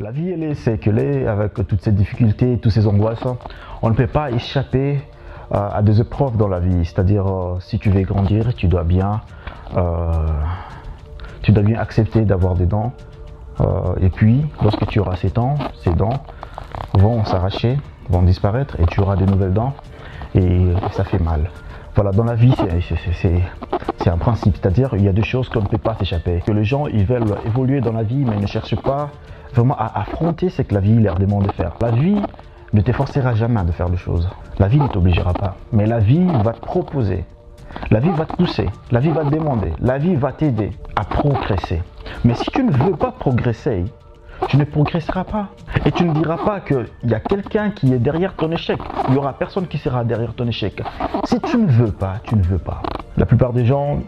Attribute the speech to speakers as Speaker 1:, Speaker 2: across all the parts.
Speaker 1: La vie, elle est ce qu'elle est, avec toutes ces difficultés, toutes ces angoisses. On ne peut pas échapper à des épreuves dans la vie. C'est-à-dire, si tu veux grandir, tu dois bien accepter d'avoir des dents. Et puis, lorsque tu auras ces dents vont s'arracher, vont disparaître et tu auras de nouvelles dents et ça fait mal. Voilà, dans la vie, c'est un principe, c'est-à-dire il y a des choses qu'on ne peut pas s'échapper. Que les gens, ils veulent évoluer dans la vie, mais ils ne cherchent pas vraiment à affronter ce que la vie leur demande de faire. La vie ne te forcera jamais de faire des choses. La vie ne t'obligera pas, mais la vie va te proposer. La vie va te pousser, la vie va te demander, la vie va t'aider à progresser. Mais si tu ne veux pas progresser, tu ne progresseras pas. Et tu ne diras pas qu'il y a quelqu'un qui est derrière ton échec. Il n'y aura personne qui sera derrière ton échec. Si tu ne veux pas, tu ne veux pas. La plupart des gens,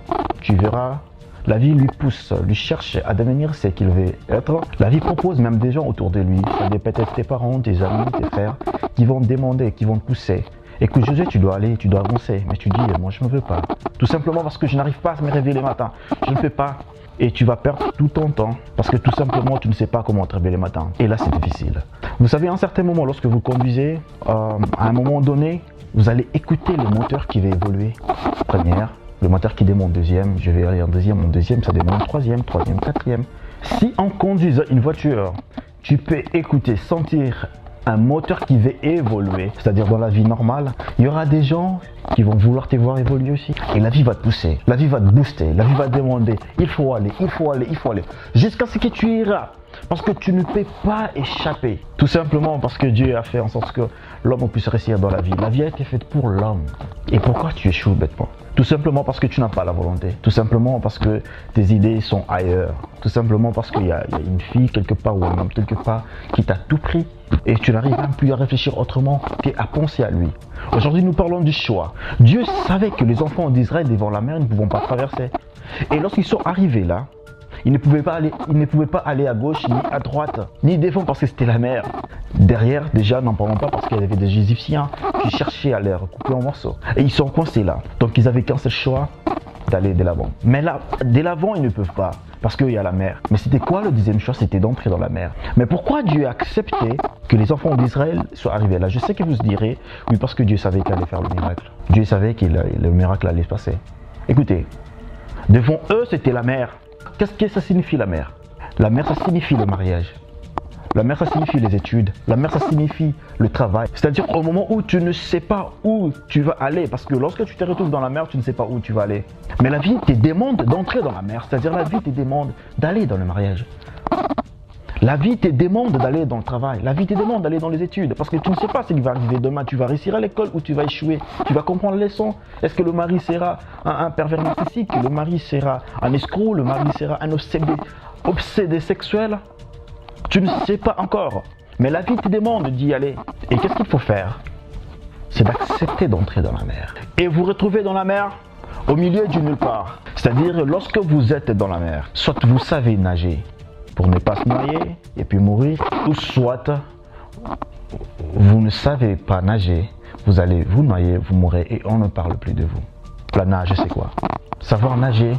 Speaker 1: tu verras, la vie lui pousse, lui cherche à devenir ce qu'il veut être. La vie propose même des gens autour de lui. Ça peut être tes parents, tes amis, tes frères, qui vont te demander, qui vont te pousser. Écoute José, tu dois aller, tu dois avancer. Mais tu dis, moi je ne veux pas. Tout simplement parce que je n'arrive pas à me réveiller le matin. Je ne peux pas. Et tu vas perdre tout ton temps parce que tout simplement tu ne sais pas comment te réveiller le matin. Et là c'est difficile. Vous savez, à un certain moment, lorsque vous conduisez, à un moment donné, vous allez écouter le moteur qui va évoluer. Première, le moteur qui demande deuxième, je vais aller en deuxième, ça demande troisième, quatrième. Si en conduisant une voiture, tu peux écouter, sentir un moteur qui va évoluer, c'est-à-dire dans la vie normale, il y aura des gens qui vont vouloir te voir évoluer aussi. Et la vie va te pousser, la vie va te booster, la vie va te demander, il faut aller, jusqu'à ce que tu iras. Parce que tu ne peux pas échapper. Tout simplement parce que Dieu a fait en sorte que l'homme puisse réussir dans la vie. La vie a été faite pour l'homme. Et pourquoi tu échoues bêtement? Tout simplement parce que tu n'as pas la volonté. Tout simplement parce que tes idées sont ailleurs. Tout simplement parce qu'il y a une fille quelque part ou un homme quelque part qui t'a tout pris. Et tu n'arrives même plus à réfléchir autrement qu'à penser à lui. Aujourd'hui, nous parlons du choix. Dieu savait que les enfants d'Israël devant la mer ne pouvaient pas traverser. Et lorsqu'ils sont arrivés là, ils ne pouvaient pas aller à gauche ni à droite, ni devant parce que c'était la mer. Derrière, déjà, n'en parlons pas parce qu'il y avait des Égyptiens qui cherchaient à les recouper en morceaux. Et ils sont coincés là. Donc ils avaient qu'un seul choix, d'aller de l'avant. Mais là, de l'avant, ils ne peuvent pas parce qu'il y a la mer. Mais c'était quoi le deuxième choix? C'était d'entrer dans la mer. Mais pourquoi Dieu a accepté que les enfants d'Israël soient arrivés là? Je sais que vous se direz, oui, parce que Dieu savait qu'il allait faire le miracle. Dieu savait que le miracle allait se passer. Écoutez, devant eux, c'était la mer. Qu'est-ce que ça signifie la mer? La mer, ça signifie le mariage. La mer, ça signifie les études. La mer, ça signifie le travail. C'est-à-dire au moment où tu ne sais pas où tu vas aller, parce que lorsque tu te retrouves dans la mer, tu ne sais pas où tu vas aller. Mais la vie te demande d'entrer dans la mer. C'est-à-dire la vie te demande d'aller dans le mariage. La vie te demande d'aller dans le travail. La vie te demande d'aller dans les études. Parce que tu ne sais pas ce qui va arriver demain. Tu vas réussir à l'école ou tu vas échouer. Tu vas comprendre les leçons. Est-ce que le mari sera un pervers narcissique? Le mari sera un escroc? Le mari sera un obsédé sexuel? Tu ne sais pas encore. Mais la vie te demande d'y aller. Et qu'est-ce qu'il faut faire? C'est d'accepter d'entrer dans la mer. Et vous retrouvez dans la mer au milieu du nulle part. C'est-à-dire lorsque vous êtes dans la mer, soit vous savez nager pour ne pas se noyer et puis mourir, ou soit vous ne savez pas nager, vous allez vous noyer, vous mourrez et on ne parle plus de vous. La nage, c'est quoi? Savoir nager,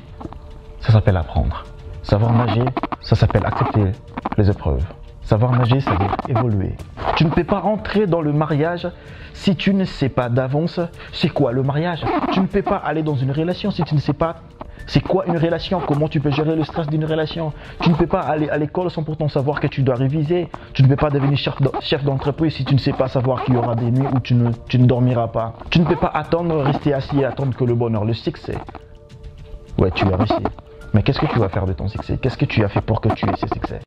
Speaker 1: ça s'appelle apprendre. Savoir nager, ça s'appelle accepter les épreuves. Savoir nager, ça veut dire évoluer. Tu ne peux pas rentrer dans le mariage si tu ne sais pas d'avance c'est quoi le mariage. Tu ne peux pas aller dans une relation si tu ne sais pas c'est quoi une relation, comment tu peux gérer le stress d'une relation. Tu ne peux pas aller à l'école sans pourtant savoir que tu dois réviser. Tu ne peux pas devenir chef d'entreprise si tu ne sais pas savoir qu'il y aura des nuits où tu ne dormiras pas. Tu ne peux pas rester assis et attendre que le bonheur, le succès. Ouais, tu as réussi. Mais qu'est-ce que tu vas faire de ton succès? Qu'est-ce que tu as fait pour que tu aies ce succès?